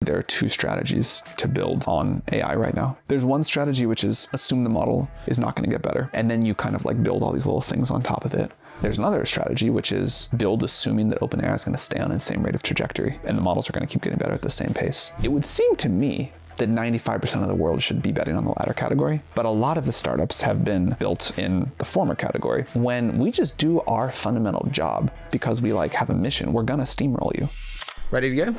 there are two strategies to build on AI right now. There's one strategy, which is assume the model is not going to get better, and then you kind of like build all these little things on top of it. There's another strategy, which is build assuming that OpenAI is going to stay on the same rate of trajectory, and the models are going to keep getting better at the same pace. It would seem to me that 95% of the world should be betting on the latter category. But a lot of the startups have been built in the former category. When we just do our fundamental job because we like have a mission, we're gonna steamroll you. Ready to go?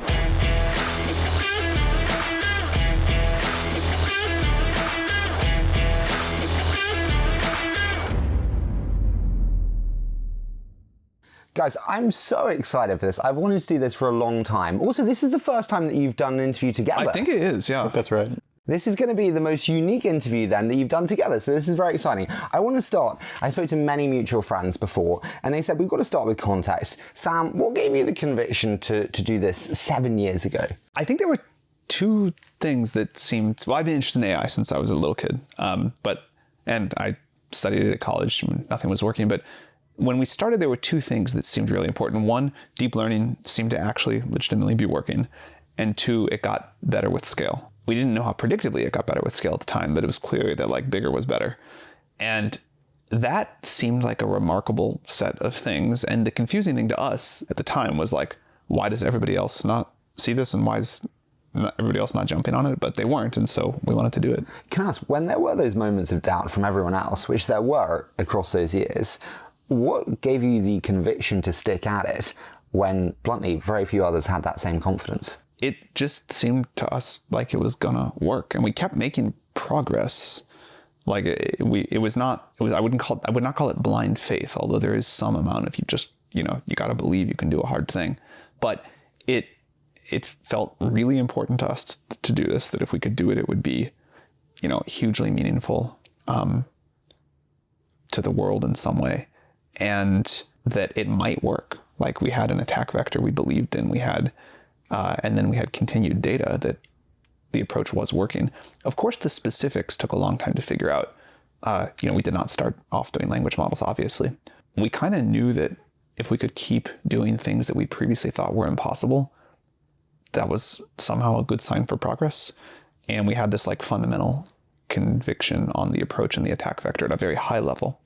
Guys, I'm so excited for this. I've wanted to do this for a long time. Also, this is the first time that you've done an interview together. I think it is, yeah. That's right. This is going to be the most unique interview then that you've done together, so this is very exciting. I want to start, I spoke to many mutual friends before, and they said we've got to start with context. Sam, what gave you the conviction to do this 7 years ago? I think there were two things that seemed, well, I've been interested in AI since I was a little kid, and I studied it at college when nothing was working, but when we started, there were two things that seemed really important. One, deep learning seemed to actually legitimately be working. And two, it got better with scale. We didn't know how predictably it got better with scale at the time, but it was clear that like bigger was better. And that seemed like a remarkable set of things. And the confusing thing to us at the time was like, why does everybody else not see this? And why is everybody else not jumping on it? But they weren't. And so we wanted to do it. Can I ask, when there were those moments of doubt from everyone else, which there were across those years, what gave you the conviction to stick at it when, bluntly, very few others had that same confidence? It just seemed to us like it was gonna work, and we kept making progress. Like I would not call it blind faith, although there is some amount of you gotta believe you can do a hard thing. But it felt really important to us to do this, that if we could do it, it would be, hugely meaningful to the world in some way. And that it might work. Like we had an attack vector we believed in, and then we had continued data that the approach was working. Of course, the specifics took a long time to figure out. We did not start off doing language models, obviously. We kind of knew that if we could keep doing things that we previously thought were impossible, that was somehow a good sign for progress. And we had this like fundamental conviction on the approach and the attack vector at a very high level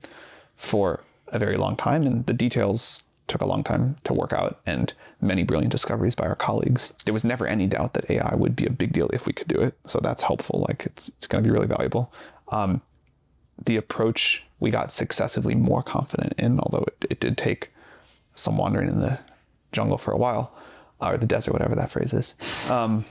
for a very long time, and the details took a long time to work out, and many brilliant discoveries by our colleagues. There was never any doubt that AI would be a big deal if we could do it, so that's helpful. Like it's going to be really valuable. The approach we got successively more confident in, although it did take some wandering in the jungle for a while, or the desert, whatever that phrase is. And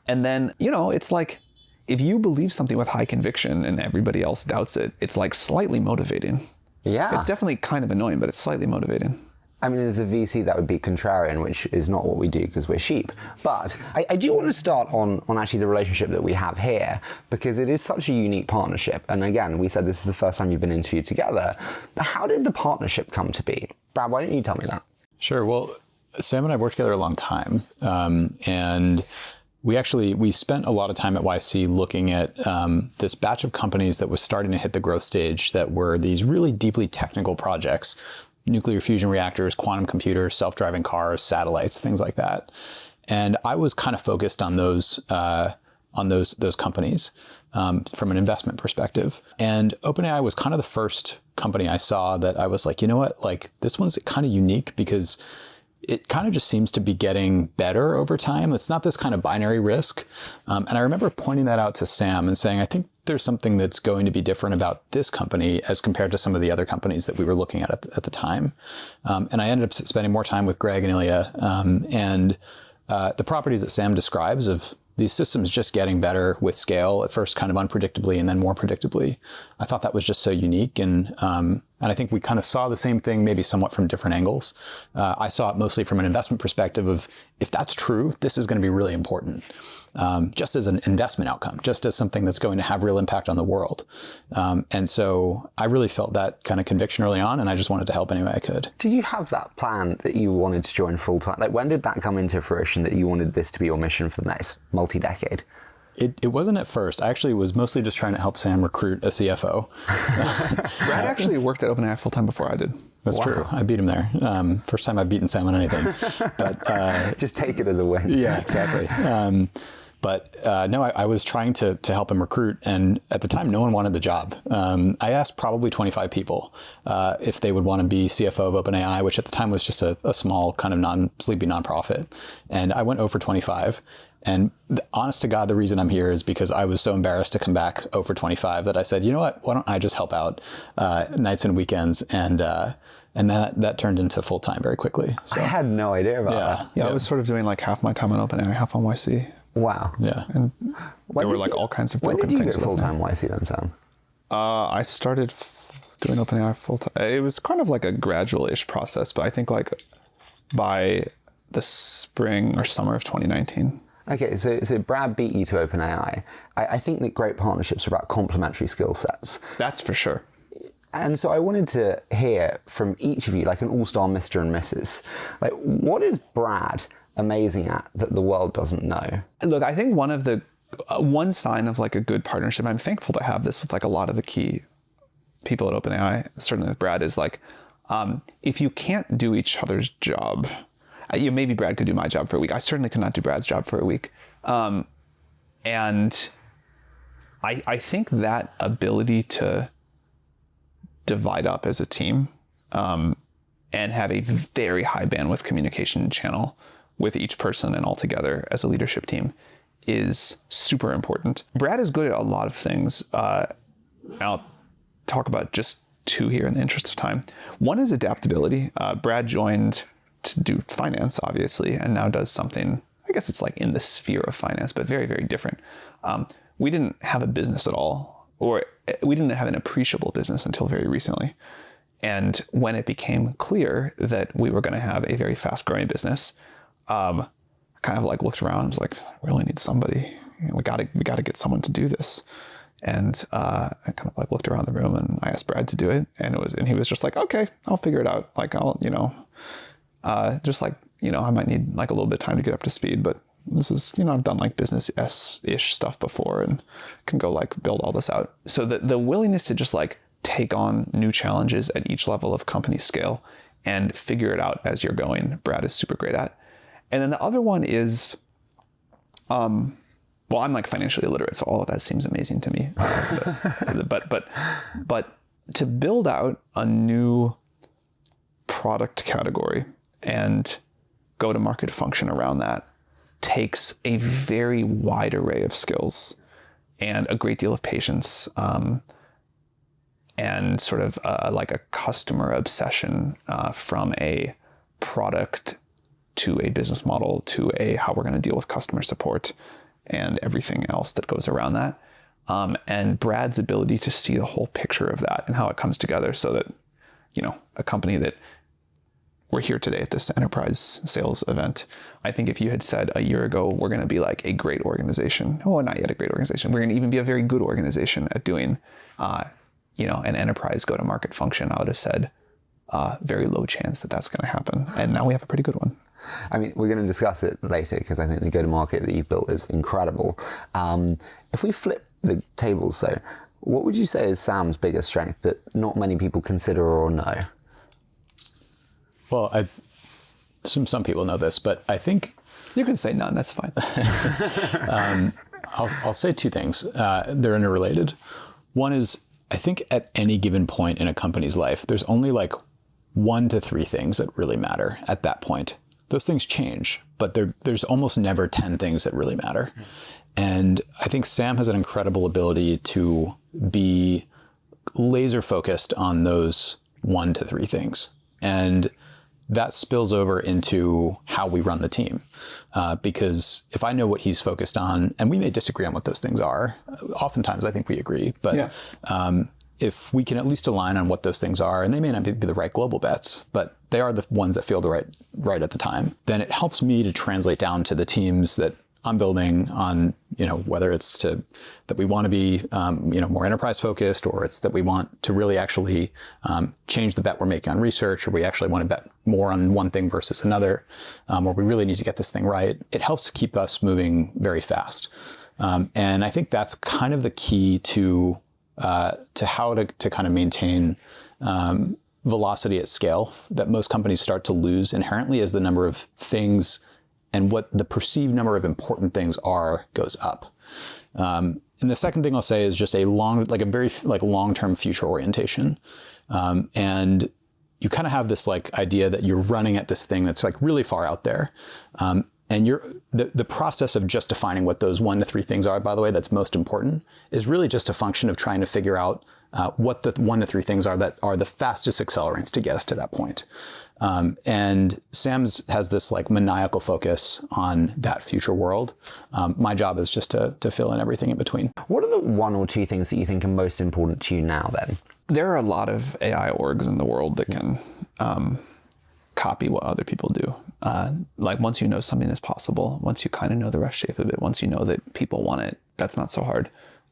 then, it's like, if you believe something with high conviction and everybody else doubts it, it's like slightly motivating. Yeah. It's definitely kind of annoying, but it's slightly motivating. I mean, as a VC, that would be contrarian, which is not what we do because we're sheep. But I do want to start on actually the relationship that we have here, because it is such a unique partnership. And again, we said this is the first time you've been interviewed together. How did the partnership come to be? Brad, why don't you tell me that? Sure. Well, Sam and I worked together a long time. And we spent a lot of time at YC looking at this batch of companies that was starting to hit the growth stage that were these really deeply technical projects, nuclear fusion reactors, quantum computers, self-driving cars, satellites, things like that. And I was kind of focused on those companies from an investment perspective. And OpenAI was kind of the first company I saw that I was like, you know what, like this one's kind of unique because it kind of just seems to be getting better over time. It's not this kind of binary risk. And I remember pointing that out to Sam and saying, I think there's something that's going to be different about this company as compared to some of the other companies that we were looking at the time. And I ended up spending more time with Greg and Ilya. And the properties that Sam describes of these systems just getting better with scale, at first kind of unpredictably and then more predictably, I thought that was just so unique. And I think we kind of saw the same thing, maybe somewhat from different angles. I saw it mostly from an investment perspective of, if that's true, this is going to be really important, just as an investment outcome, just as something that's going to have real impact on the world. And so I really felt that kind of conviction early on, and I just wanted to help any way I could. Did you have that plan that you wanted to join full time? Like, when did that come into fruition that you wanted this to be your mission for the next multi-decade? It wasn't at first. I actually was mostly just trying to help Sam recruit a CFO. Brad actually worked at OpenAI full time before I did. That's true. I beat him there. First time I've beaten Sam on anything. But just take it as a win. Yeah, exactly. No, I was trying to help him recruit, and at the time, no one wanted the job. I asked probably 25 people if they would want to be CFO of OpenAI, which at the time was just a small kind of sleepy nonprofit, and I went 0 for 25. And honest to God, the reason I'm here is because I was so embarrassed to come back 0 for 25 that I said, you know what, why don't I just help out nights and weekends? And that turned into full time very quickly. So I had no idea about that. Yeah, I was sort of doing like half my time on OpenAI, half on YC. Wow. Yeah. And there were like all kinds of broken things. When did you get full-time YC then, Sam? I started doing OpenAI full-time. It was kind of like a gradual-ish process, but I think like by the spring or summer of 2019. Okay, so Brad beat you to OpenAI. I think that great partnerships are about complementary skill sets. That's for sure. And so I wanted to hear from each of you, like an all-star Mr. and Mrs. Like, what is Brad amazing at that the world doesn't know? Look, I think one sign of like a good partnership, I'm thankful to have this with like a lot of the key people at OpenAI, certainly with Brad, is like, if you can't do each other's job, maybe Brad could do my job for a week. I certainly could not do Brad's job for a week. And I think that ability to divide up as a team and have a very high bandwidth communication channel with each person and all together as a leadership team is super important. Brad is good at a lot of things. I'll talk about just two here in the interest of time. One is adaptability. Brad joined to do finance, obviously, and now does something, I guess it's like in the sphere of finance, but very, very different. We didn't have a business at all, or we didn't have an appreciable business until very recently. And when it became clear that we were going to have a very fast growing business, I kind of like looked around and was like, we really need somebody. We got to get someone to do this. And I kind of like looked around the room and I asked Brad to do it. And he was just like, okay, I'll figure it out. Like I might need like a little bit of time to get up to speed, but this is, I've done like business-ish stuff before and can go like build all this out. So the willingness to just like take on new challenges at each level of company scale and figure it out as you're going, Brad is super great at. And then the other one is, I'm like financially illiterate, so all of that seems amazing to me. But to build out a new product category and go-to-market function around that takes a very wide array of skills and a great deal of patience, and sort of like a customer obsession from a product to a business model to how we're going to deal with customer support and everything else that goes around that. And Brad's ability to see the whole picture of that and how it comes together so that, a company that we're here today at this enterprise sales event. I think if you had said a year ago, we're going to be like a great organization. Oh, not yet a great organization. We're going to even be a very good organization at doing, an enterprise go-to-market function. I would have said very low chance that that's going to happen. And now we have a pretty good one. I mean, we're going to discuss it later because I think the go-to-market that you've built is incredible. If we flip the tables though, what would you say is Sam's biggest strength that not many people consider or know? Well, I assume some people know this, but I think... You can say none, that's fine. I'll say two things. They're interrelated. One is, I think at any given point in a company's life, there's only like 1 to 3 things that really matter at that point. Those things change, but there's almost never 10 things that really matter. And I think Sam has an incredible ability to be laser focused on those 1 to 3 things. And that spills over into how we run the team. Because if I know what he's focused on, and we may disagree on what those things are, oftentimes I think we agree, but yeah. If we can at least align on what those things are, and they may not be the right global bets, but they are the ones that feel the right at the time, then it helps me to translate down to the teams that I'm building on, whether it's that we want to be, more enterprise focused, or it's that we want to really actually change the bet we're making on research, or we actually want to bet more on one thing versus another, or we really need to get this thing right. It helps keep us moving very fast. And I think that's kind of the key to how to kind of maintain velocity at scale that most companies start to lose inherently as the number of things and what the perceived number of important things are goes up. And the second thing I'll say is just a very long-term future orientation. And you kind of have this like idea that you're running at this thing that's like really far out there. And the process of just defining what those 1 to 3 things are, by the way, that's most important, is really just a function of trying to figure out what the 1 to 3 things are that are the fastest accelerants to get us to that point. And Sam's has this like maniacal focus on that future world. My job is just to fill in everything in between. What are the 1 or 2 things that you think are most important to you now then? There are a lot of AI orgs in the world that can copy what other people do. Like once you know something is possible, once you kind of know the rough shape of it, once you know that people want it, that's not so hard.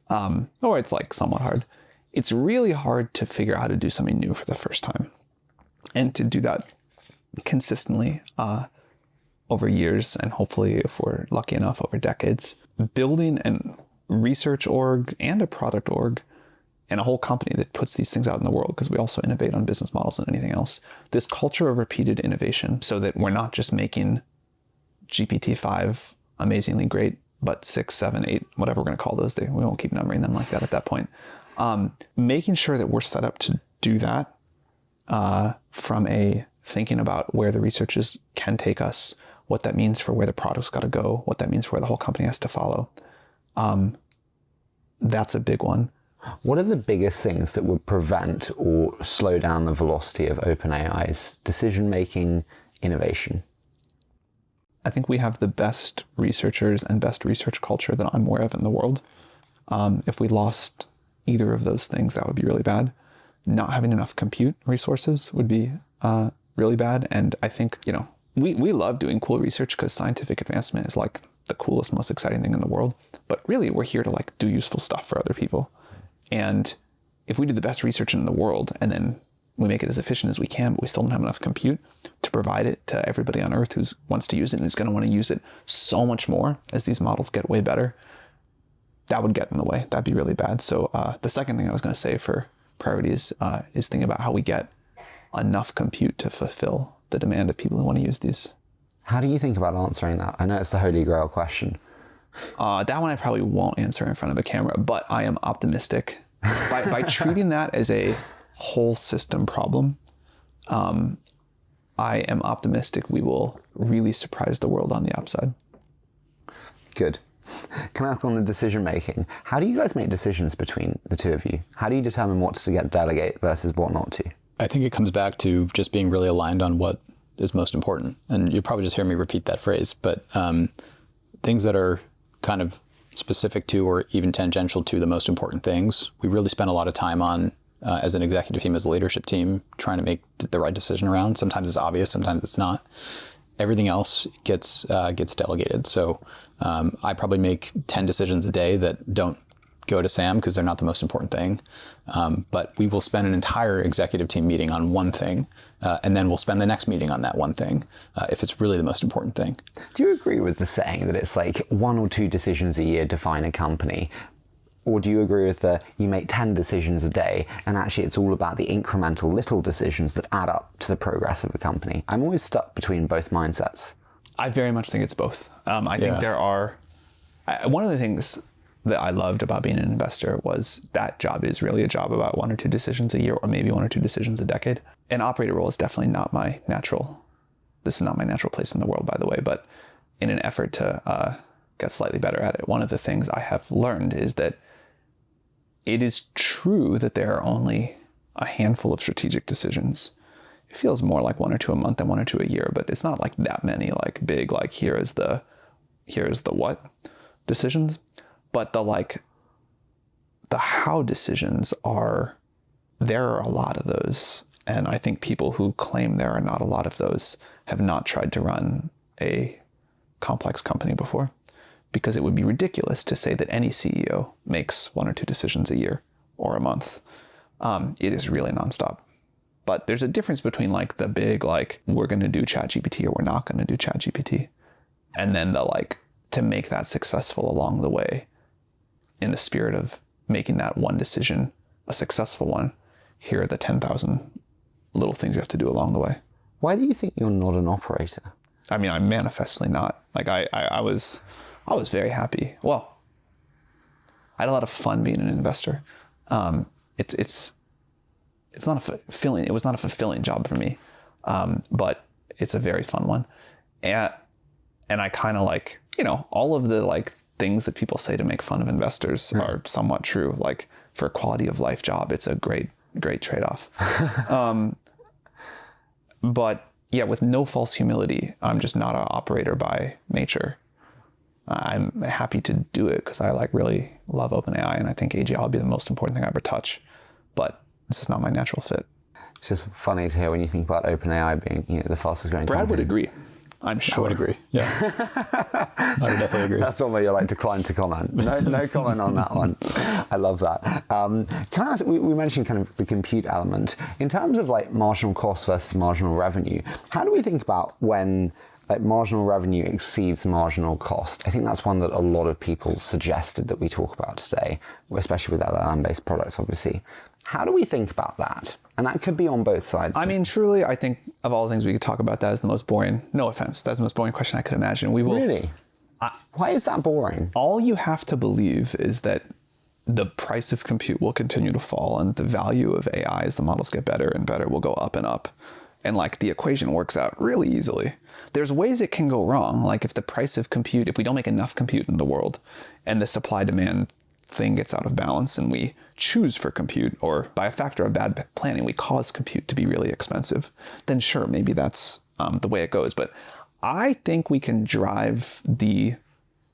Or it's like somewhat hard. It's really hard to figure out how to do something new for the first time. And to do that consistently over years, and hopefully if we're lucky enough over decades, building a research org and a product org and a whole company that puts these things out in the world, because we also innovate on business models and anything else. This culture of repeated innovation so that we're not just making GPT-5 amazingly great, but 6, 7, 8, whatever we're going to call those. We won't keep numbering them like that at that point. Making sure that we're set up to do that from a thinking about where the researchers can take us, what that means for where the product's got to go, what that means for where the whole company has to follow. That's a big one. What are the biggest things that would prevent or slow down the velocity of OpenAI's decision-making innovation? I think we have the best researchers and best research culture that I'm aware of in the world. If we lost either of those things, that would be really bad. Not having enough compute resources would be really bad. And I think, we love doing cool research because scientific advancement is like the coolest, most exciting thing in the world. But really, we're here to like do useful stuff for other people. And if we do the best research in the world and then we make it as efficient as we can, but we still don't have enough compute to provide it to everybody on Earth who wants to use it and is going to want to use it so much more as these models get way better, that would get in the way. That'd be really bad. So the second thing I was going to say for priorities is thinking about how we get enough compute to fulfill the demand of people who want to use these. How do you think about answering that? I know it's the holy grail question. That one I probably won't answer in front of a camera, but I am optimistic. By treating that as a whole system problem, I am optimistic we will really surprise the world on the upside. Good. Can I ask on the decision making? How do you guys make decisions between the two of you? How do you determine what to delegate versus what not to? I think it comes back to just being really aligned on what is most important. And you probably just hear me repeat that phrase, but things that are kind of specific to or even tangential to the most important things, we really spend a lot of time on as an executive team, as a leadership team, trying to make the right decision around. Sometimes it's obvious, sometimes it's not. Everything else gets delegated. So I probably make 10 decisions a day that don't go to Sam because they're not the most important thing. But we will spend an entire executive team meeting on one thing, and then we'll spend the next meeting on that one thing if it's really the most important thing. Do you agree with the saying that it's like 1 or 2 decisions a year define a company? Or do you agree with you make 10 decisions a day and actually it's all about the incremental little decisions that add up to the progress of a company? I'm always stuck between both mindsets. I very much think it's both. I think there are... one of the things that I loved about being an investor was that job is really a job about 1 or 2 decisions a year, or maybe 1 or 2 decisions a decade. An operator role is definitely not my natural... This is not my natural place in the world, by the way, but in an effort to get slightly better at it, one of the things I have learned is that it is true that there are only a handful of strategic decisions. It feels more like 1 or 2 a month than 1 or 2 a year, but it's not like that many, like big, like here is the what decisions. But the how decisions there are a lot of those. And I think people who claim there are not a lot of those have not tried to run a complex company before. Because it would be ridiculous to say that any CEO makes 1 or 2 decisions a year or a month. It is really nonstop. But there's a difference between like the big, like we're going to do ChatGPT or we're not going to do ChatGPT. And then to make that successful along the way, in the spirit of making that one decision a successful one, here are the 10,000 little things you have to do along the way. Why do you think you're not an operator? I mean, I'm manifestly not. Like I was very happy. Well, I had a lot of fun being an investor. It's not a fulfilling. It was not a fulfilling job for me, but it's a very fun one. And I kind of like, all of the like things that people say to make fun of investors are somewhat true. Like for a quality of life job, it's a great trade-off. But yeah, with no false humility, I'm just not an operator by nature. I'm happy to do it because I really love OpenAI, and I think AGI will be the most important thing I ever touch. But this is not my natural fit. It's just funny to hear when you think about OpenAI being, the fastest growing Brad company. would agree. I'm sure. I would agree. Yeah. I would definitely agree. That's one where you're like declined to comment. No comment on that one. I love that. Can I ask, we mentioned kind of the compute element. In terms of like marginal cost versus marginal revenue, how do we think about when like marginal revenue exceeds marginal cost? I think that's one that a lot of people suggested that we talk about today, especially with LLM-based products, obviously. How do we think about that? And that could be on both sides. I mean, truly, I think of all the things we could talk about, that is the most boring. No offense. That's the most boring question I could imagine. We will. Really? Why is that boring? All you have to believe is that the price of compute will continue to fall, and the value of AI as the models get better and better will go up and up. And like the equation works out really easily. There's ways it can go wrong. Like if the price of compute, if we don't make enough compute in the world and the supply demand thing gets out of balance and we choose for compute, or by a factor of bad planning, we cause compute to be really expensive, then sure, maybe that's the way it goes. But I think we can drive the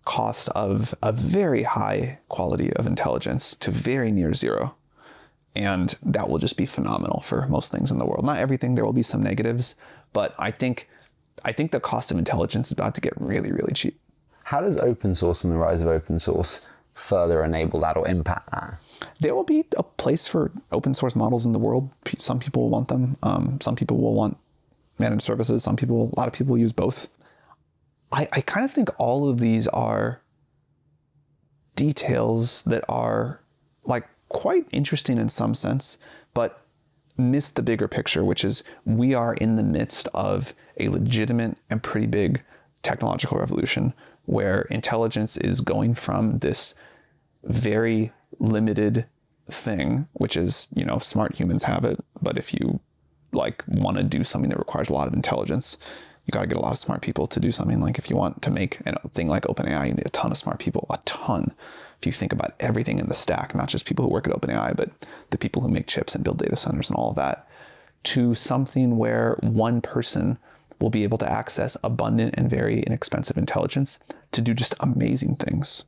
cost of a very high quality of intelligence to very near zero. And that will just be phenomenal for most things in the world. Not everything, there will be some negatives, but I think the cost of intelligence is about to get really, really cheap. How does open source and the rise of open source further enable that or impact that? There will be a place for open source models in the world. Some people will want them. Some people will want managed services. A lot of people will use both. I kind of think all of these are details that are like quite interesting in some sense, but miss the bigger picture, which is we are in the midst of a legitimate and pretty big technological revolution where intelligence is going from this very limited thing, which is, smart humans have it. But if you want to do something that requires a lot of intelligence, you got to get a lot of smart people to do something. Like if you want to make a thing like OpenAI, you need a ton of smart people, a ton. If you think about everything in the stack, not just people who work at OpenAI, but the people who make chips and build data centers and all of that, to something where one person will be able to access abundant and very inexpensive intelligence to do just amazing things.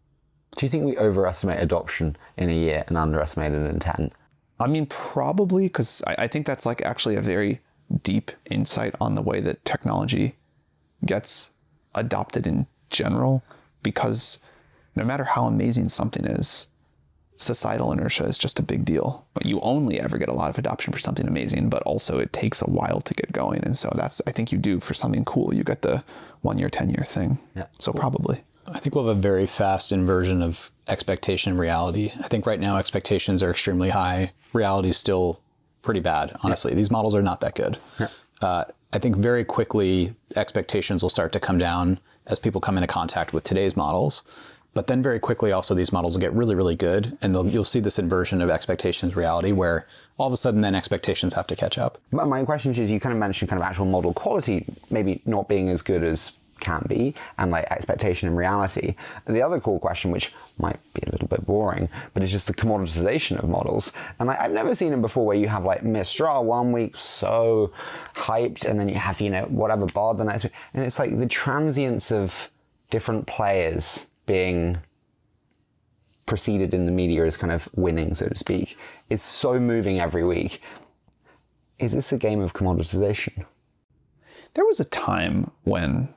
Do you think we overestimate adoption in a year and underestimate it in 10? I mean, probably, because I think that's actually a very deep insight on the way that technology gets adopted in general, because no matter how amazing something is, societal inertia is just a big deal. You only ever get a lot of adoption for something amazing, but also it takes a while to get going. And so I think you do for something cool, you get the 1 year, 10 year thing. Yeah. So probably. I think we'll have a very fast inversion of expectation and reality. I think right now expectations are extremely high. Reality is still pretty bad, honestly. Yeah. These models are not that good. Yeah. I think very quickly expectations will start to come down as people come into contact with today's models. But then very quickly also these models will get really, really good, and you'll see this inversion of expectations reality where all of a sudden then expectations have to catch up. My question is, you kind of mentioned kind of actual model quality maybe not being as good as can be, and expectation and reality. And the other cool question, which might be a little bit boring, but it's just the commoditization of models. And I've never seen it before where you have Mistral 1 week so hyped, and then you have, whatever Bard the next week. And it's like the transience of different players being preceded in the media as kind of winning, so to speak, is so moving every week. Is this a game of commoditization? There was a time when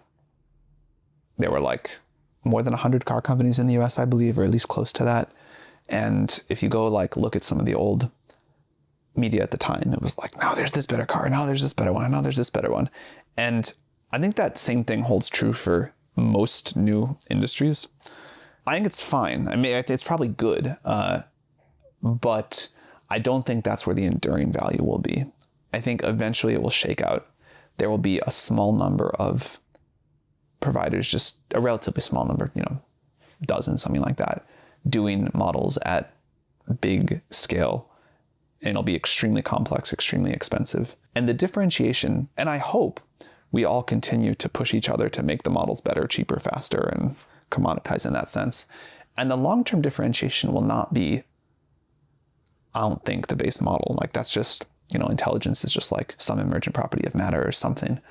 there were more than 100 car companies in the US, I believe, or at least close to that. And if you go look at some of the old media at the time, it was no, there's this better car, no, there's this better one, no, there's this better one. And I think that same thing holds true for most new industries. I think it's fine. I mean, it's probably good, but I don't think that's where the enduring value will be. I think eventually it will shake out. There will be a small number of providers, just a relatively small number, dozen, something like that, doing models at big scale. And it'll be extremely complex, extremely expensive. And the differentiation, and I hope we all continue to push each other to make the models better, cheaper, faster, and commoditize in that sense. And the long-term differentiation will not be, I don't think, the base model. Like that's just, intelligence is just like some emergent property of matter or something.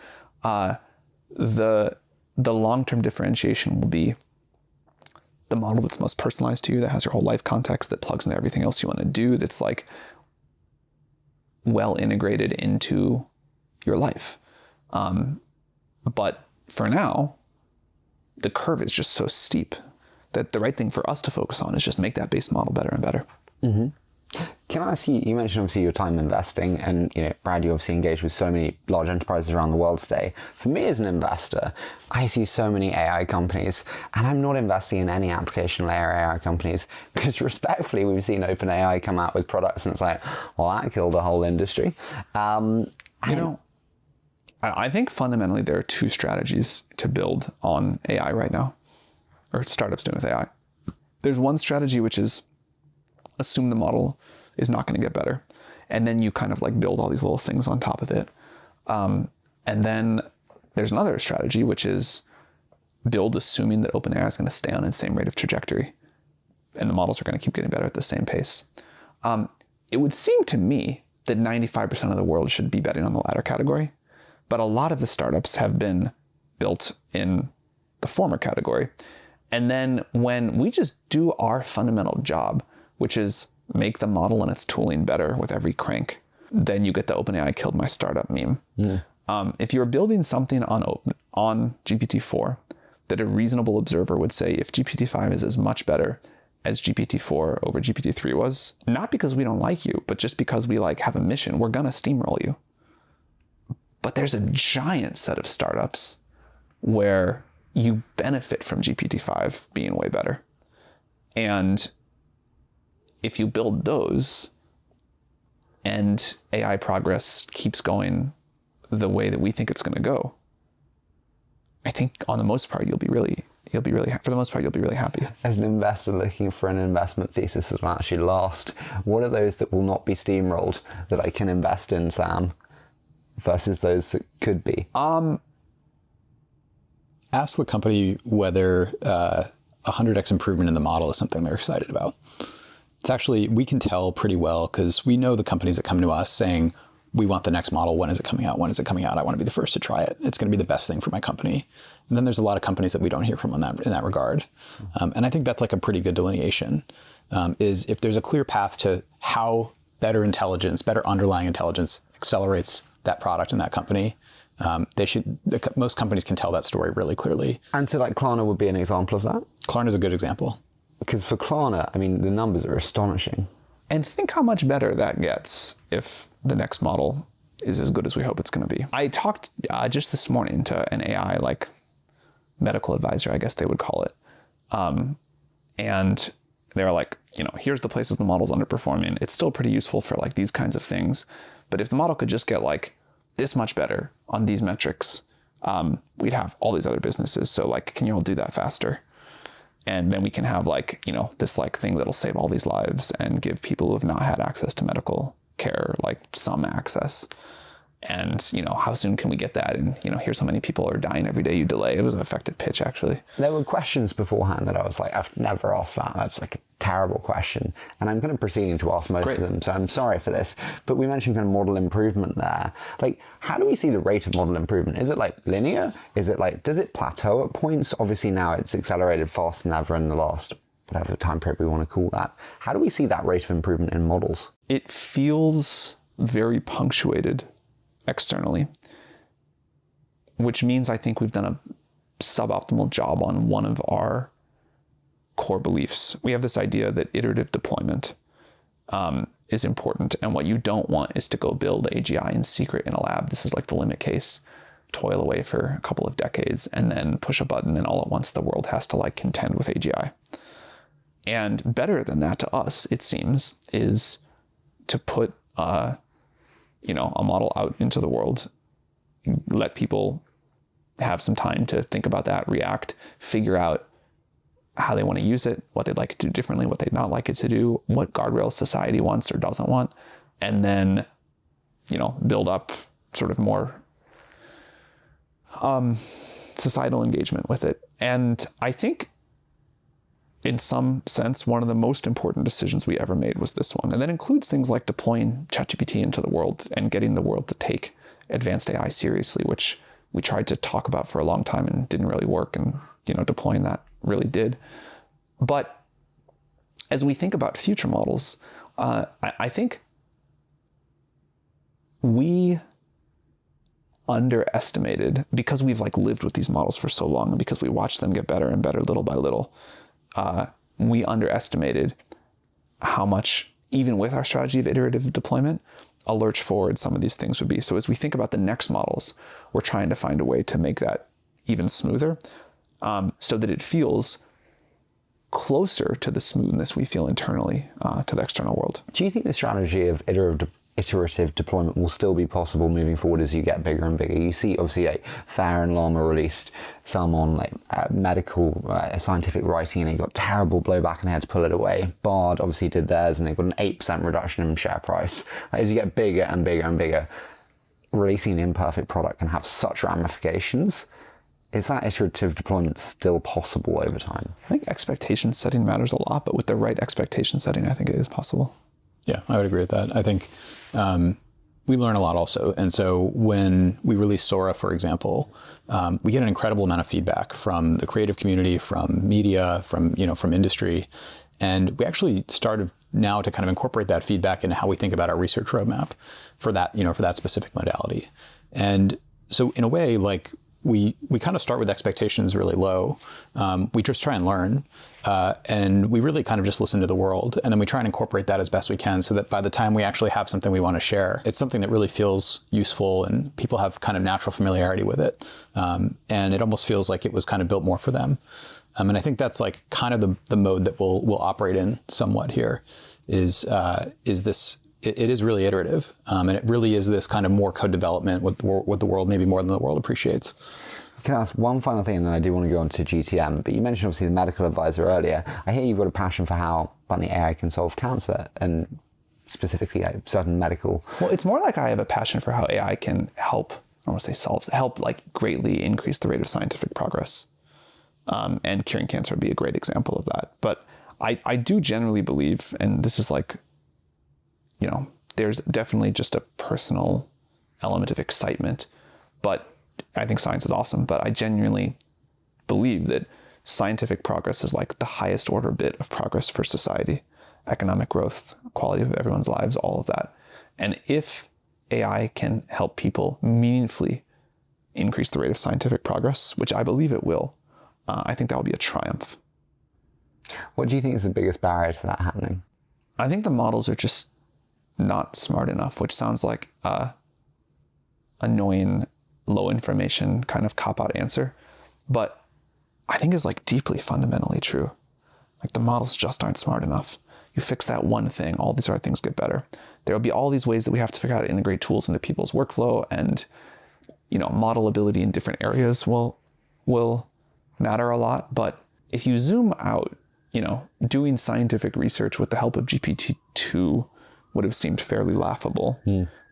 The long-term differentiation will be the model that's most personalized to you, that has your whole life context, that plugs into everything else you want to do, that's like well integrated into your life. But for now, the curve is just so steep that the right thing for us to focus on is just make that base model better and better. Mm-hmm. Can I ask you, you mentioned obviously your time investing, and Brad, you obviously engage with so many large enterprises around the world today. For me as an investor, I see so many AI companies, and I'm not investing in any application layer AI companies because respectfully, we've seen OpenAI come out with products and it's like, well, that killed a whole industry. I think fundamentally there are two strategies to build on AI right now, or startups doing with AI. There's one strategy, which is assume the model is not going to get better. And then you kind of like build all these little things on top of it. And then there's another strategy, which is build assuming that OpenAI is going to stay on its same rate of trajectory and the models are going to keep getting better at the same pace. It would seem to me that 95% of the world should be betting on the latter category. But a lot of the startups have been built in the former category. And then when we just do our fundamental job, which is make the model and its tooling better with every crank, then you get the OpenAI killed my startup meme. Yeah. If you're building something on GPT-4 that a reasonable observer would say, if GPT-5 is as much better as GPT-4 over GPT-3 was, not because we don't like you, but just because we have a mission, we're gonna steamroll you. But there's a giant set of startups where you benefit from GPT-5 being way better. And if you build those and AI progress keeps going the way that we think it's going to go, I think on the most part, you'll be really happy. As an investor looking for an investment thesis that will actually last, what are those that will not be steamrolled that I can invest in, Sam, versus those that could be? Ask the company whether 100x improvement in the model is something they're excited about. It's actually, we can tell pretty well because we know the companies that come to us saying, we want the next model. When is it coming out? When is it coming out? I want to be the first to try it. It's going to be the best thing for my company. And then there's a lot of companies that we don't hear from in that regard. And I think that's like a pretty good delineation, is if there's a clear path to how better underlying intelligence accelerates that product in that company, most companies can tell that story really clearly. And so Klarna would be an example of that? Klarna is a good example. Because for Klarna, I mean, the numbers are astonishing. And think how much better that gets if the next model is as good as we hope it's going to be. I talked just this morning to an AI medical advisor, I guess they would call it. And they were like, here's the places the model's underperforming. It's still pretty useful for these kinds of things. But if the model could just get this much better on these metrics, we'd have all these other businesses. So can you all do that faster? And then we can have this thing that'll save all these lives and give people who have not had access to medical care some access. And how soon can we get that? And here's how many people are dying every day you delay. It was an effective pitch, actually. There were questions beforehand that I was like, I've never asked that. That's a terrible question. And I'm kind of proceeding to ask most of them, so I'm sorry for this. But we mentioned kind of model improvement there. How do we see the rate of model improvement? Is it linear? Is it does it plateau at points? Obviously now it's accelerated faster than ever in the last whatever time period we want to call that. How do we see that rate of improvement in models? It feels very punctuated externally, which means I think we've done a suboptimal job on one of our core beliefs. We have this idea that iterative deployment is important, and what you don't want is to go build AGI in secret in a lab. This is the limit case, toil away for a couple of decades, and then push a button, and all at once the world has to contend with AGI. And better than that to us, it seems, is to put a model out into the world, let people have some time to think about that, react, figure out how they want to use it, what they'd like it to do differently, what they'd not like it to do, what guardrails society wants or doesn't want, and then, build up sort of more societal engagement with it. And I think in some sense, one of the most important decisions we ever made was this one. And that includes things like deploying ChatGPT into the world and getting the world to take advanced AI seriously, which we tried to talk about for a long time and didn't really work. And, deploying that really did. But as we think about future models, I think we underestimated, because we've lived with these models for so long and because we watched them get better and better little by little, we underestimated how much, even with our strategy of iterative deployment, a lurch forward some of these things would be. So as we think about the next models, we're trying to find a way to make that even smoother, so that it feels closer to the smoothness we feel internally to the external world. Do you think the strategy of iterative deployment will still be possible moving forward as you get bigger and bigger? You see, obviously, Fair and Llama released some on medical scientific writing, and they got terrible blowback and they had to pull it away. Bard obviously did theirs, and they got an 8% reduction in share price. As you get bigger and bigger and bigger, releasing an imperfect product can have such ramifications. Is that iterative deployment still possible over time? I think expectation setting matters a lot, but with the right expectation setting, I think it is possible. Yeah, I would agree with that. I think we learn a lot also. And so when we release Sora, for example, we get an incredible amount of feedback from the creative community, from media, from industry. And we actually started now to kind of incorporate that feedback into how we think about our research roadmap for that, for that specific modality. And so in a way, we kind of start with expectations really low. We just try and learn, and we really kind of just listen to the world, and then we try and incorporate that as best we can, so that by the time we actually have something we want to share, it's something that really feels useful and people have kind of natural familiarity with it, and it almost feels like it was kind of built more for them. And I think that's kind of the mode that we'll operate in somewhat here. Is this? It is really iterative, and it really is this kind of more code development with the world, maybe more than the world appreciates. Can I ask one final thing, and then I do want to go on to GTM, but you mentioned obviously the medical advisor earlier. I hear you've got a passion for how AI can solve cancer, and specifically certain medical... Well, it's more like I have a passion for how AI can help, I don't want to say help greatly increase the rate of scientific progress. And curing cancer would be a great example of that. But I do generally believe, and this is there's definitely just a personal element of excitement, but I think science is awesome. But I genuinely believe that scientific progress is the highest order bit of progress for society, economic growth, quality of everyone's lives, all of that. And if AI can help people meaningfully increase the rate of scientific progress, which I believe it will, I think that will be a triumph. What do you think is the biggest barrier to that happening? I think the models are just not smart enough, which sounds like a annoying, low information kind of cop-out answer, but I think is deeply fundamentally true. The models just aren't smart enough. You fix that one thing, all these other things get better. There'll be all these ways that we have to figure out how to integrate tools into people's workflow, and model ability in different areas will matter a lot. But if you zoom out, doing scientific research with the help of GPT-2 would have seemed fairly laughable.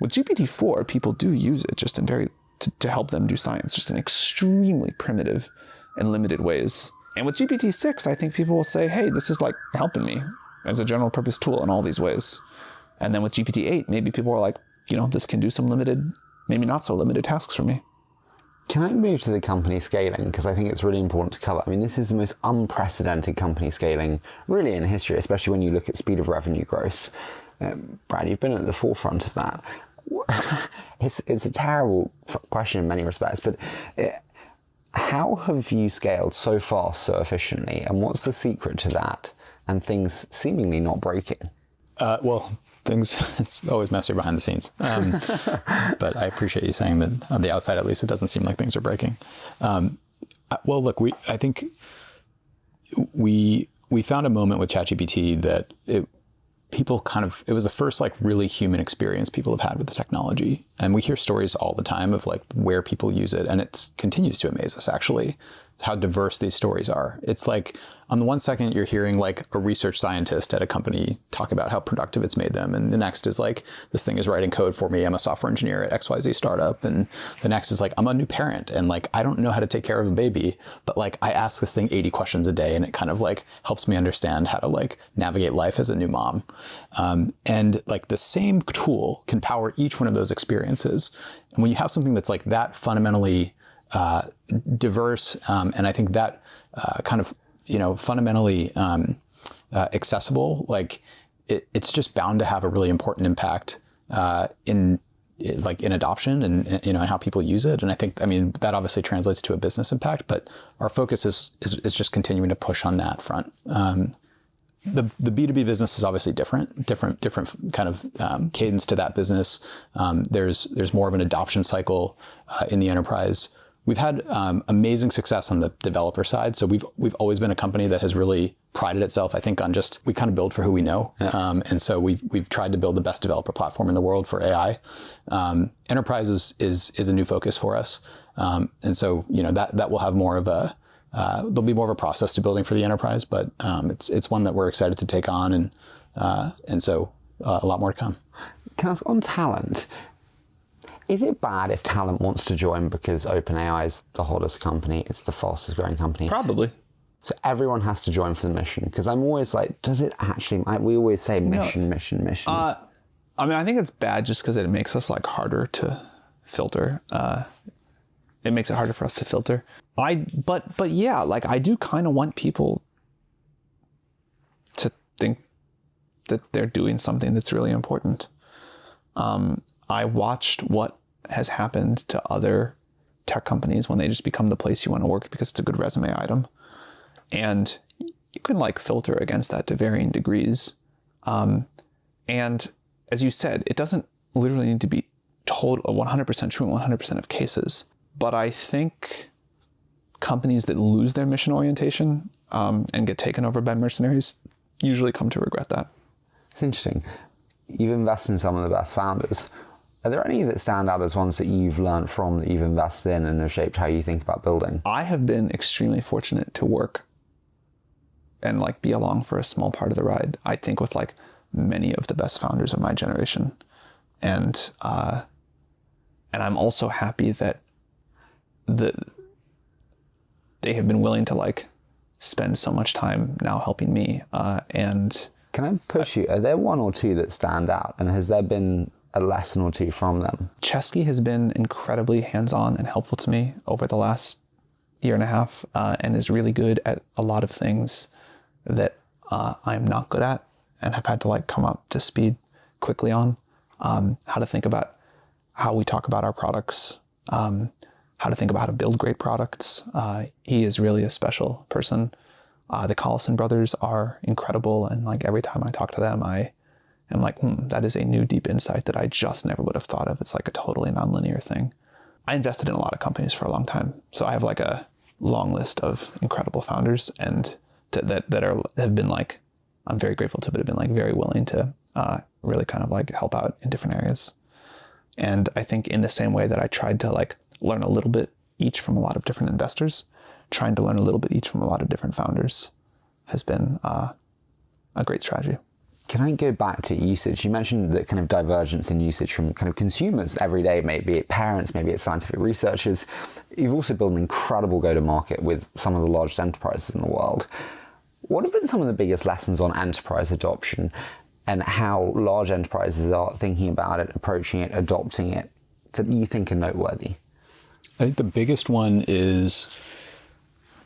With GPT-4, people do use it just in to help them do science, just in extremely primitive and limited ways. And with GPT-6, I think people will say, hey, this is helping me as a general purpose tool in all these ways. And then with GPT-8, maybe people are this can do some limited, maybe not so limited tasks for me. Can I move to the company scaling? Because I think it's really important to cover. I mean, this is the most unprecedented company scaling really in history, especially when you look at speed of revenue growth. Brad, you've been at the forefront of that. It's a terrible question in many respects, but how have you scaled so fast, so efficiently? And what's the secret to that? And things seemingly not breaking? It's always messier behind the scenes. But I appreciate you saying that on the outside, at least, it doesn't seem like things are breaking. I think we we found a moment with ChatGPT that it was the first like really human experience people have had with the technology. And we hear stories all the time of like where people use it. And it continues to amaze us actually, how diverse these stories are. It's like on the one second you're hearing like a research scientist at a company talk about how productive it's made them. And the next is like, this thing is writing code for me. I'm a software engineer at XYZ startup. And the next is like, I'm a new parent and like, I don't know how to take care of a baby, but like I ask this thing 80 questions a day and it kind of like helps me understand how to like navigate life as a new mom. And like the same tool can power each one of those experiences. And when you have something that's like that fundamentally diverse, and I think that kind of, fundamentally accessible, like it's just bound to have a really important impact in adoption and and how people use it. And I think, that obviously translates to a business impact, but our focus is just continuing to push on that front. The B2B business is obviously different kind of cadence to that business. There's more of an adoption cycle in the enterprise. We've had amazing success on the developer side. So we've always been a company that has really prided itself, I think, on just, we kind of build for who we know. Yeah. And so we've tried to build the best developer platform in the world for AI. Enterprise is a new focus for us. And so, that will have more of there'll be more of a process to building for the enterprise, but it's one that we're excited to take on. And so a lot more to come. Can I ask on talent? Is it bad if talent wants to join because OpenAI is the hottest company, it's the fastest growing company? Probably. So everyone has to join for the mission? Because I'm always like, does it actually, we always say mission. I think it's bad just because it makes us like harder to filter. It makes it harder for us to filter. But yeah, like I do kind of want people to think that they're doing something that's really important. I watched what has happened to other tech companies when they just become the place you want to work because it's a good resume item. And you can like filter against that to varying degrees. And as you said, it doesn't literally need to be told 100% true in 100% of cases. But I think companies that lose their mission orientation and get taken over by mercenaries usually come to regret that. It's interesting. You've invested in some of the best founders. Are there any that stand out as ones that you've learned from, that you've invested in and have shaped how you think about building? I have been extremely fortunate to work and like be along for a small part of the ride. I think with like many of the best founders of my generation. And I'm also happy that they have been willing to like spend so much time now helping me. And can I push you? Are there one or two that stand out? And has there been a lesson or two from them? Chesky has been incredibly hands-on and helpful to me over the last year and a half, and is really good at a lot of things that I'm not good at and have had to like come up to speed quickly on. How to think about how we talk about our products, how to think about how to build great products. He is really a special person. The Collison brothers are incredible, and like every time I talk to them, I am like, that is a new deep insight that I just never would have thought of. It's like a totally nonlinear thing. I invested in a lot of companies for a long time, so I have like a long list of incredible founders, and that have been like, I'm very grateful to, but have been like very willing to really kind of like help out in different areas. And I think in the same way that I tried to like learn a little bit each from a lot of different investors, trying to learn a little bit each from a lot of different founders has been a great strategy. Can I go back to usage? You mentioned the kind of divergence in usage from kind of consumers every day, maybe it's parents, maybe it's scientific researchers. You've also built an incredible go-to-market with some of the largest enterprises in the world. What have been some of the biggest lessons on enterprise adoption and how large enterprises are thinking about it, approaching it, adopting it, that you think are noteworthy? I think the biggest one is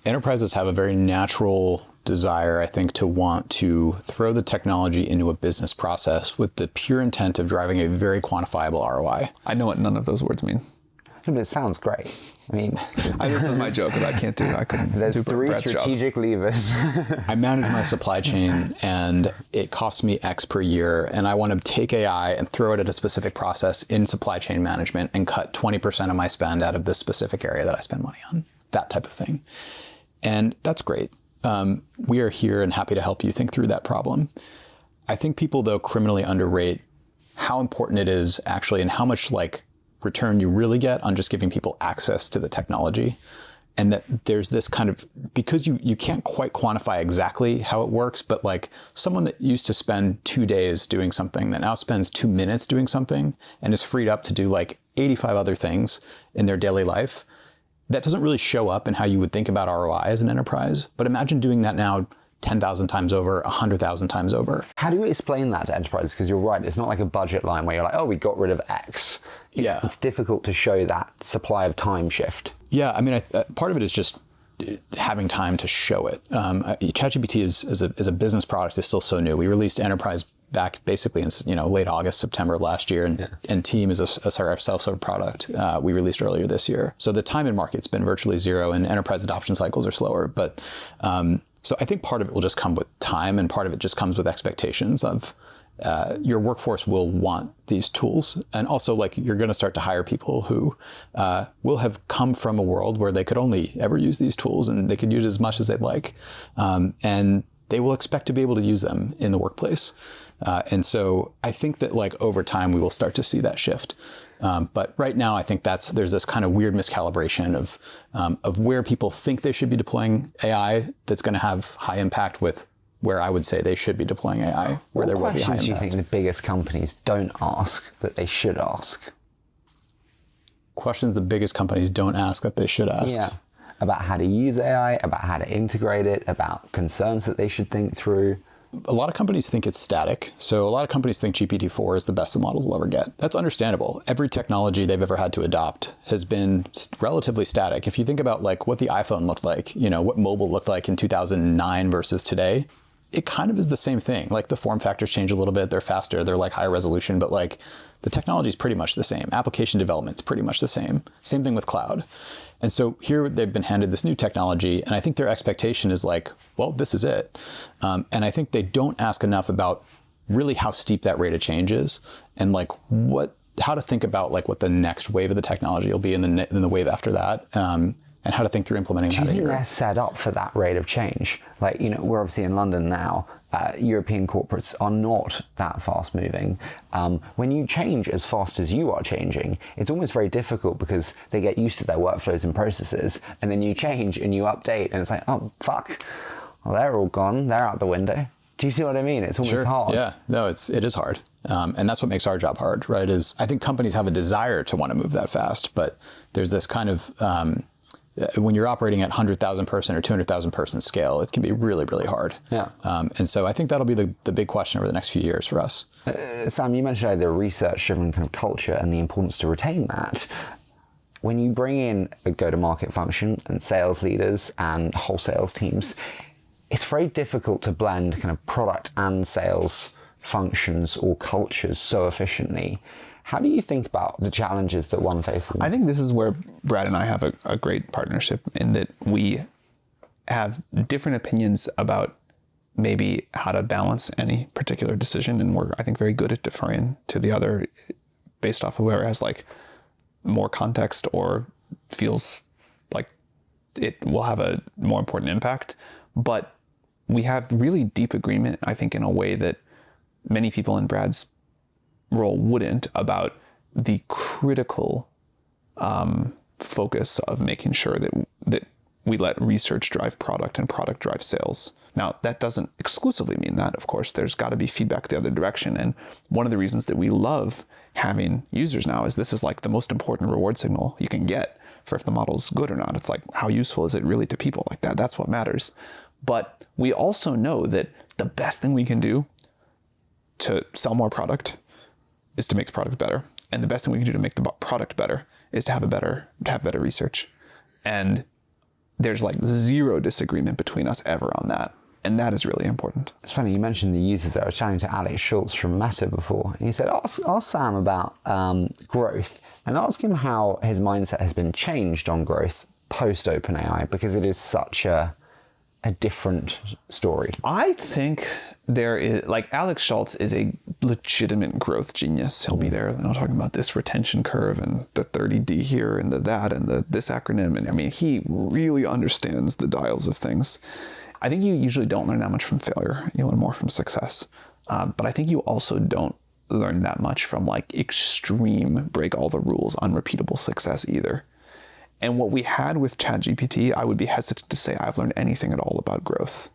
enterprises have a very natural desire, I think, to want to throw the technology into a business process with the pure intent of driving a very quantifiable ROI. I know what none of those words mean. But it sounds great. I mean, this is my joke, but I couldn't There's do three Brad's strategic levers. I manage my supply chain and it costs me X per year, and I want to take AI and throw it at a specific process in supply chain management and cut 20% of my spend out of this specific area that I spend money on. That type of thing. And that's great. we are here and happy to help you think through that problem. I think people, though, criminally underrate how important it is actually and how much like return you really get on just giving people access to the technology. And that there's this kind of, because you can't quite quantify exactly how it works, but like someone that used to spend 2 days doing something that now spends 2 minutes doing something and is freed up to do like 85 other things in their daily life, that doesn't really show up in how you would think about ROI as an enterprise. But imagine doing that now 10,000 times over, 100,000 times over. How do you explain that to enterprises? Because you're right, it's not like a budget line where you're like, oh, we got rid of X. Yeah. It's difficult to show that supply of time shift. Yeah, I mean, part of it is just having time to show it. ChatGPT is a business product is still so new. We released Enterprise back basically in late August, September of last year, and Team is a self-serve product we released earlier this year. So the time in market's been virtually zero, and enterprise adoption cycles are slower. But so I think part of it will just come with time, and part of it just comes with expectations of your workforce will want these tools. And also, like, you're going to start to hire people who will have come from a world where they could only ever use these tools and they could use as much as they'd like. And they will expect to be able to use them in the workplace. And so I think that like over time, we will start to see that shift. But right now, I think there's this kind of weird miscalibration of where people think they should be deploying AI that's going to have high impact with where I would say they should be deploying AI, where there will be high impact. What questions do you think the biggest companies don't ask that they should ask? Questions the biggest companies don't ask that they should ask? Yeah. About how to use AI, about how to integrate it, about concerns that they should think through. A lot of companies think it's static. So a lot of companies think GPT-4 is the best the models will ever get. That's understandable. Every technology they've ever had to adopt has been relatively static. If you think about like what the iPhone looked like, what mobile looked like in 2009 versus today, it kind of is the same thing. Like the form factors change a little bit. They're faster. They're like higher resolution, but like the technology is pretty much the same. Application development is pretty much the same. Same thing with cloud. And so here they've been handed this new technology, and I think their expectation is like, well, this is it. And I think they don't ask enough about really how steep that rate of change is, and like how to think about like what the next wave of the technology will be in the wave after that. And how to think through implementing that. Do you think they're set up for that rate of change? Like, we're obviously in London now. European corporates are not that fast moving. When you change as fast as you are changing, it's almost very difficult because they get used to their workflows and processes, and then you change and you update, and it's like, oh, fuck. Well, they're all gone. They're out the window. Do you see what I mean? It's almost hard. Yeah, no, it is hard. And that's what makes our job hard, right? Is I think companies have a desire to want to move that fast, but there's this kind of, when you're operating at 100,000 person or 200,000 person scale, it can be really, really hard. Yeah. And so I think that'll be the big question over the next few years for us. Sam, you mentioned the research-driven kind of culture and the importance to retain that. When you bring in a go-to-market function and sales leaders and whole sales teams, it's very difficult to blend kind of product and sales functions or cultures so efficiently. How do you think about the challenges that one faces? I think this is where Brad and I have a great partnership, in that we have different opinions about maybe how to balance any particular decision. And we're, I think, very good at deferring to the other based off of whoever has like more context or feels like it will have a more important impact. But we have really deep agreement, I think, in a way that many people in Brad's role wouldn't, about the critical focus of making sure that we let research drive product and product drive sales. Now, that doesn't exclusively mean that, of course. There's got to be feedback the other direction. And one of the reasons that we love having users now is this is like the most important reward signal you can get for if the model's good or not. It's like, how useful is it really to people? Like that's what matters. But we also know that the best thing we can do to sell more product is to make the product better. And the best thing we can do to make the product better is to have better research. And there's like zero disagreement between us ever on that. And that is really important. It's funny, you mentioned the users there. I was chatting to Alex Schultz from Meta before, and he said, ask Sam about growth, and ask him how his mindset has been changed on growth post OpenAI, because it is such a different story. I think there is, like, Alex Schultz is a legitimate growth genius. He'll be there, talking about this retention curve and the 30D here and the that and this acronym. And I mean, he really understands the dials of things. I think you usually don't learn that much from failure. You learn more from success. But I think you also don't learn that much from like extreme break all the rules, unrepeatable success either. And what we had with ChatGPT, I would be hesitant to say I've learned anything at all about growth.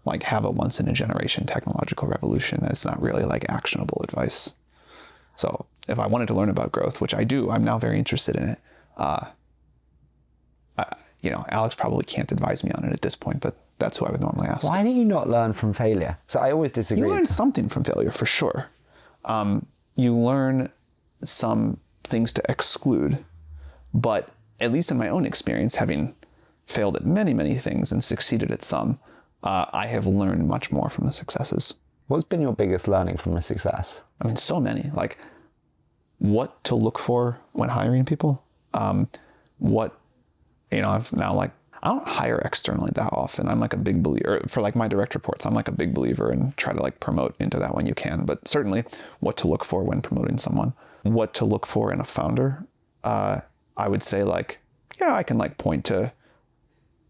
Like have a once in a generation technological revolution is not really like actionable advice. So if I wanted to learn about growth, which I do, I'm now very interested in it. Alex probably can't advise me on it at this point, but that's who I would normally ask. Why do you not learn from failure? So I always disagree. You learn something from failure for sure. You learn some things to exclude, but at least in my own experience, having failed at many, many things and succeeded at some, I have learned much more from the successes. What's been your biggest learning from a success? I mean, so many. Like, what to look for when hiring people. I've now like, I don't hire externally that often. I'm like a big believer for like my direct reports. I'm like a big believer and try to like promote into that when you can. But certainly, what to look for when promoting someone. What to look for in a founder. I would say like, I can like point to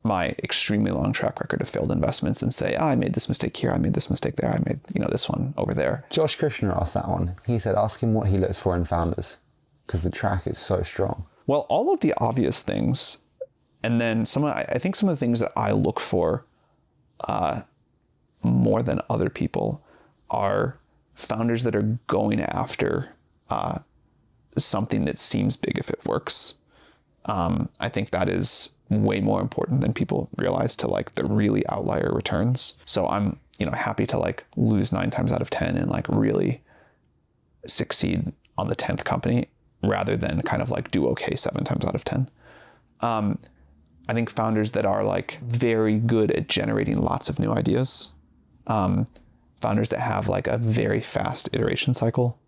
my extremely long track record of failed investments and say, I made this mistake here, I made this mistake there, I made, this one over there. Josh Kushner asked that one. He said, ask him what he looks for in founders because the track is so strong. Well, all of the obvious things, and then I think some of the things that I look for more than other people are founders that are going after something that seems big if it works. I think that is way more important than people realize to like the really outlier returns. So I'm, happy to like lose 9 times out of 10 and like really succeed on the 10th company rather than kind of like do okay 7 times out of 10. I think founders that are like very good at generating lots of new ideas, founders that have like a very fast iteration cycle,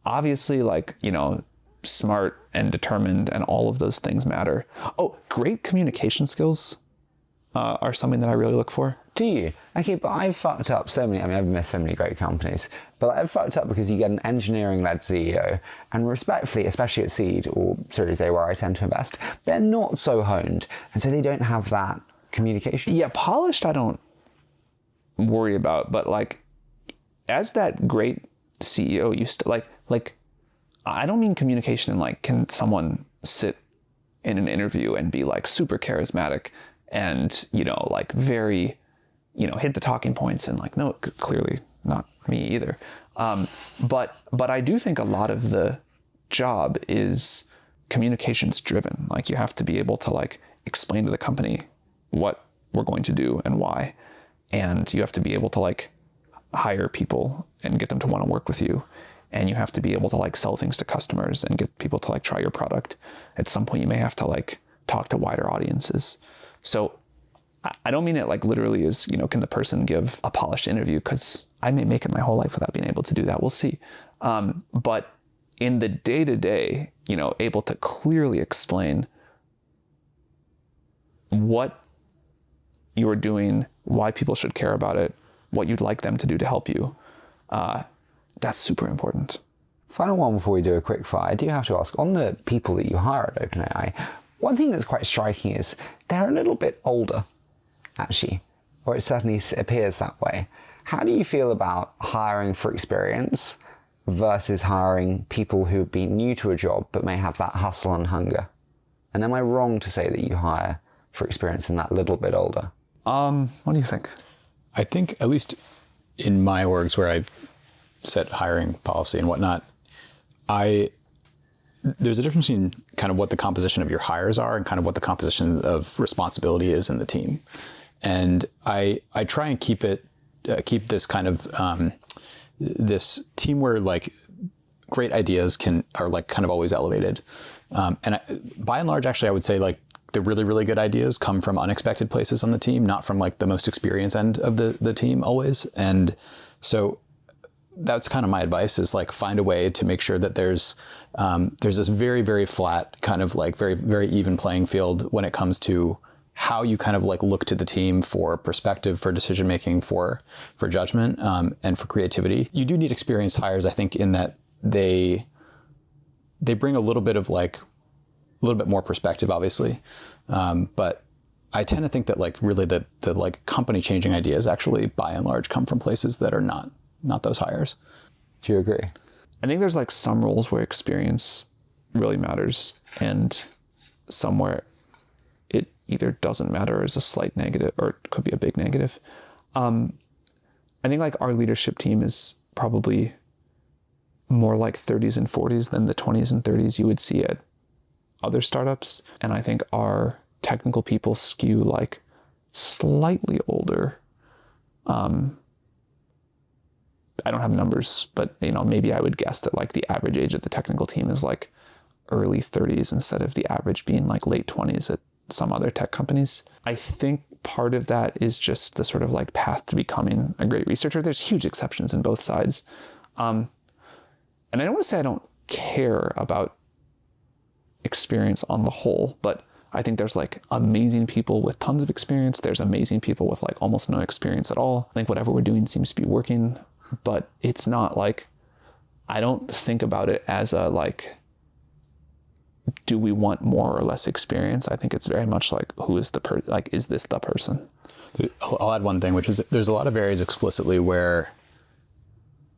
obviously like, smart and determined and all of those things matter. Oh, great communication skills are something that I really look for. Do you? Okay, but I've fucked up so many, I've missed so many great companies, but I've fucked up because you get an engineering-led CEO and respectfully, especially at seed or Series A where I tend to invest, they're not so honed. And so they don't have that communication. Yeah, polished I don't worry about, but like as that great CEO used to like, I don't mean communication in like, can someone sit in an interview and be like super charismatic and, like very, hit the talking points and like, no, clearly not me either. But I do think a lot of the job is communications driven. Like you have to be able to like explain to the company what we're going to do and why. And you have to be able to like hire people and get them to want to work with you. And you have to be able to like sell things to customers and get people to like try your product. At some point you may have to like talk to wider audiences. So I don't mean it like literally as, can the person give a polished interview? Because I may make it my whole life without being able to do that. We'll see. But in the day-to-day, able to clearly explain what you are doing, why people should care about it, what you'd like them to do to help you. That's super important. Final one before we do a quick fire. I do have to ask, on the people that you hire at OpenAI, one thing that's quite striking is they're a little bit older, actually, or it certainly appears that way. How do you feel about hiring for experience versus hiring people who have been new to a job but may have that hustle and hunger? And am I wrong to say that you hire for experience and that little bit older? What do you think? I think at least in my orgs where I set hiring policy and whatnot, there's a difference between kind of what the composition of your hires are and kind of what the composition of responsibility is in the team. And I try and keep this kind of this team where like great ideas are like kind of always elevated. By and large, actually, I would say like the really, really good ideas come from unexpected places on the team, not from like the most experienced end of the team always. And so that's kind of my advice is like find a way to make sure that there's this very, very flat kind of like very, very even playing field when it comes to how you kind of like look to the team for perspective, for decision making, for judgment, and for creativity. You do need experienced hires, I think, in that they bring a little bit more perspective, obviously. But I tend to think that like really the like company changing ideas actually by and large come from places that are not those hires. Do you agree? I think there's like some roles where experience really matters and somewhere it either doesn't matter or is a slight negative or it could be a big negative. I think like our leadership team is probably more like 30s and 40s than the 20s and 30s you would see at other startups. And I think our technical people skew like slightly older. I don't have numbers, but maybe I would guess that like the average age of the technical team is like early 30s instead of the average being like late 20s at some other tech companies. I think part of that is just the sort of like path to becoming a great researcher. There's huge exceptions in both sides. And I don't want to say I don't care about experience on the whole, but I think there's like amazing people with tons of experience. There's amazing people with like almost no experience at all. I think whatever we're doing seems to be working, but it's not like, I don't think about it as a like, do we want more or less experience? I think it's very much like, who is the person? Like, is this the person? I'll add one thing, which is there's a lot of areas explicitly where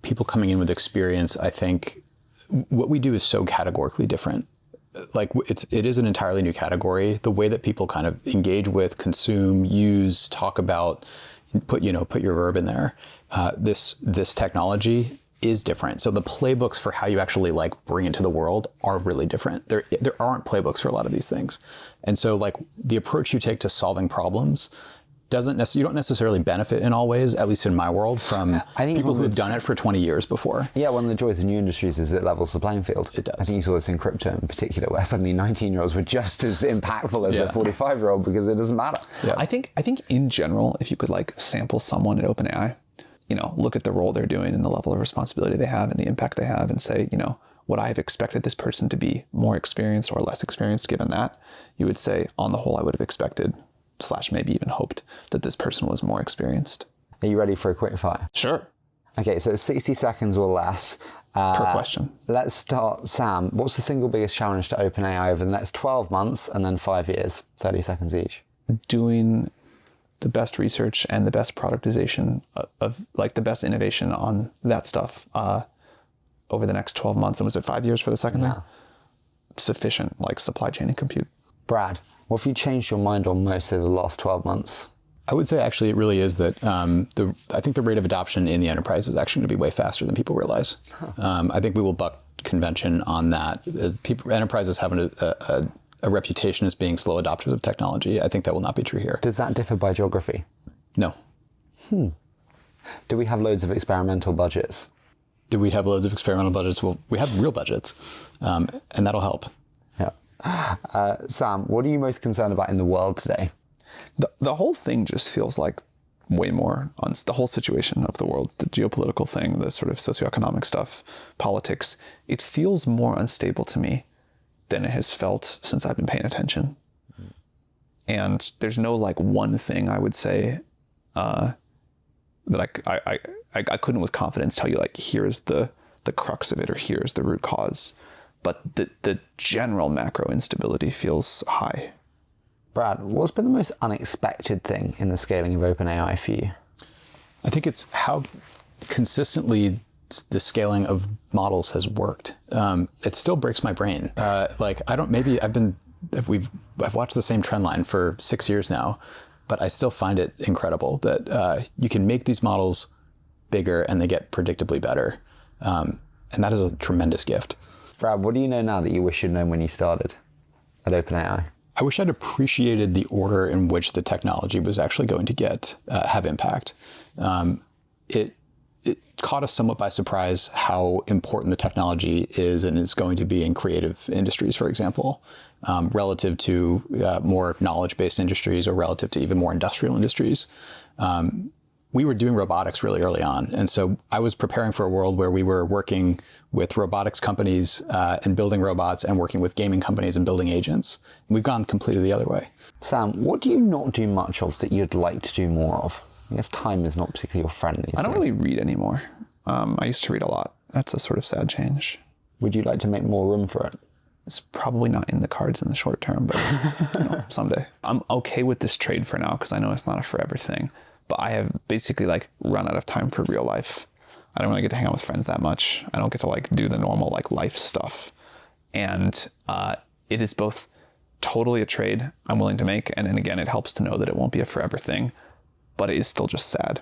people coming in with experience, I think what we do is so categorically different. Like it is an entirely new category. The way that people kind of engage with, consume, use, talk about, put your verb in there. This technology is different. So the playbooks for how you actually like bring it to the world are really different. There aren't playbooks for a lot of these things. And so like the approach you take to solving problems you don't necessarily benefit in all ways, at least in my world, from people who've done it for 20 years before. Yeah, one of the joys of new industries is it levels the playing field. It does. I think you saw this in crypto in particular, where suddenly 19-year-olds were just as impactful as a 45-year-old because it doesn't matter. Yeah. I think in general, if you could like sample someone at OpenAI, look at the role they're doing and the level of responsibility they have and the impact they have and say, would I have expected this person to be more experienced or less experienced given that? You would say, on the whole, I would have expected / maybe even hoped that this person was more experienced. Are you ready for a quick fire? Sure. Okay, so 60 seconds or less. Per question. Let's start, Sam. What's the single biggest challenge to OpenAI over the next 12 months and then 5 years? 30 seconds each. Doing the best research and the best productization of like the best innovation on that stuff over the next 12 months. And was it 5 years for the second thing? Sufficient like supply chain and compute. Brad, what have you changed your mind on most over the last 12 months? I would say actually it really is that I think the rate of adoption in the enterprise is actually going to be way faster than people realize. I think we will buck convention on that. Enterprises have a reputation as being slow adopters of technology. I think that will not be true here. Does that differ by geography? No. Do we have loads of experimental budgets? Do we have loads of experimental budgets? Well, we have real budgets, and that'll help. Yeah. Sam, what are you most concerned about in the world today? The whole thing just feels like way more on the whole situation of the world, the geopolitical thing, the sort of socioeconomic stuff, politics. It feels more unstable to me than it has felt since I've been paying attention. And there's no like one thing I would say that I couldn't with confidence tell you like, here's the crux of it or here's the root cause. But the general macro instability feels high. Brad, what's been the most unexpected thing in the scaling of OpenAI for you? I think it's how consistently the scaling of models has worked. It still breaks my brain. I've watched the same trend line for 6 years now, but I still find it incredible that you can make these models bigger and they get predictably better. And that is a tremendous gift. Brad, what do you know now that you wish you'd known when you started at OpenAI? I wish I'd appreciated the order in which the technology was actually going to have impact. It caught us somewhat by surprise how important the technology is and is going to be in creative industries, for example, relative to more knowledge-based industries or relative to even more industrial industries. We were doing robotics really early on. And so I was preparing for a world where we were working with robotics companies and building robots and working with gaming companies and building agents. And we've gone completely the other way. Sam, what do you not do much of that you'd like to do more of? I guess time is not particularly your friend these days. I don't really read anymore. I used to read a lot. That's a sort of sad change. Would you like to make more room for it? It's probably not in the cards in the short term, but someday. I'm okay with this trade for now because I know it's not a forever thing. But I have basically like run out of time for real life. I don't really get to hang out with friends that much. I don't get to like do the normal like life stuff. And it is both totally a trade I'm willing to make. And then again, it helps to know that it won't be a forever thing, but it is still just sad.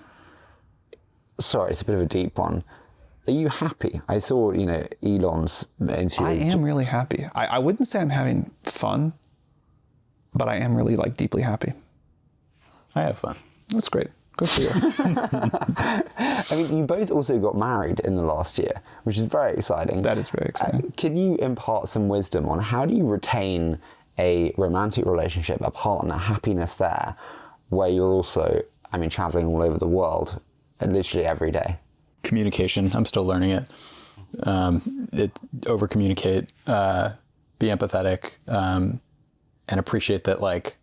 Sorry, it's a bit of a deep one. Are you happy? I saw, Elon's interview. I am really happy. I wouldn't say I'm having fun, but I am really like deeply happy. I have fun. That's great. Good for you. I mean, you both also got married in the last year, which is very exciting. That is very exciting. Can you impart some wisdom on how do you retain a romantic relationship, a partner, happiness there, where you're also, traveling all over the world, literally every day? Communication. I'm still learning it. Over communicate, be empathetic, and appreciate that like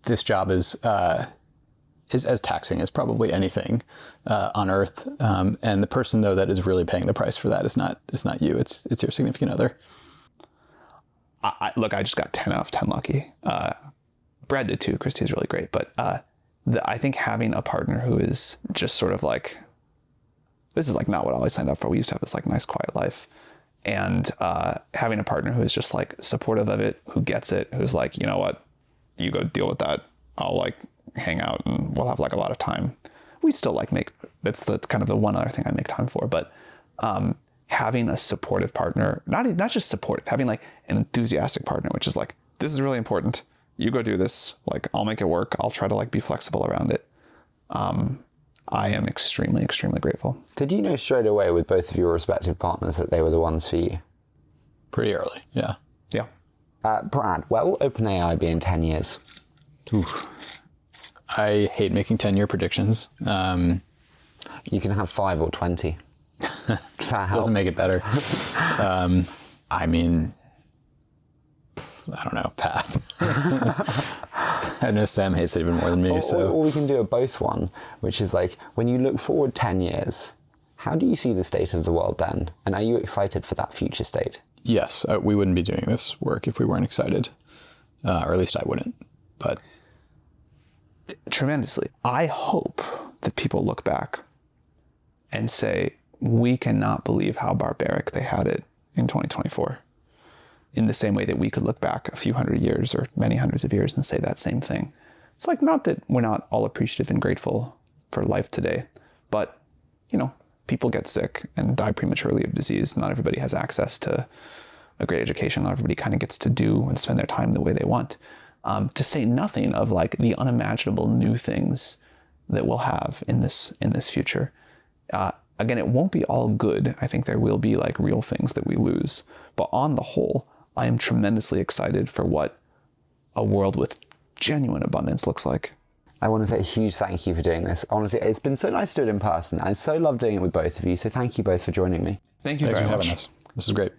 this job is as taxing as probably anything on earth. And the person though that is really paying the price for that is not you. It's your significant other. Look, I just got 10 out of 10 lucky. Brad did too. Christy's really great, but I think having a partner who is just sort of like, this is like not what I always signed up for. We used to have this like nice quiet life, and having a partner who is just like supportive of it, who gets it, who's like, you know what, you go deal with that. I'll like hang out and we'll have like a lot of time. We still like that's the kind of the one other thing I make time for, but having a supportive partner, not just supportive, having like an enthusiastic partner, which is like, this is really important. You go do this. Like, I'll make it work. I'll try to like be flexible around it. I am extremely, extremely grateful. Did you know straight away with both of your respective partners that they were the ones for you? Pretty early. Yeah. Yeah. Brad, where will OpenAI be in 10 years? Oof. I hate making 10-year predictions. You can have 5 or 20. Does that help? Doesn't make it better. I don't know, pass. I know Sam hates it even more than me. Or we can do a both one, which is like, when you look forward 10 years, how do you see the state of the world then? And are you excited for that future state? Yes, we wouldn't be doing this work if we weren't excited, or at least I wouldn't. But tremendously. I hope that people look back and say, we cannot believe how barbaric they had it in 2024. In the same way that we could look back a few hundred years or many hundreds of years and say that same thing. It's like, not that we're not all appreciative and grateful for life today, but, people get sick and die prematurely of disease. Not everybody has access to a great education. Not everybody kind of gets to do and spend their time the way they want. To say nothing of like the unimaginable new things that we'll have in this future. Again, it won't be all good. I think there will be like real things that we lose. But on the whole, I am tremendously excited for what a world with genuine abundance looks like. I want to say a huge thank you for doing this. Honestly, it's been so nice to do it in person. I so love doing it with both of you. So thank you both for joining me. Thank you thanks very for much. having us. This is great.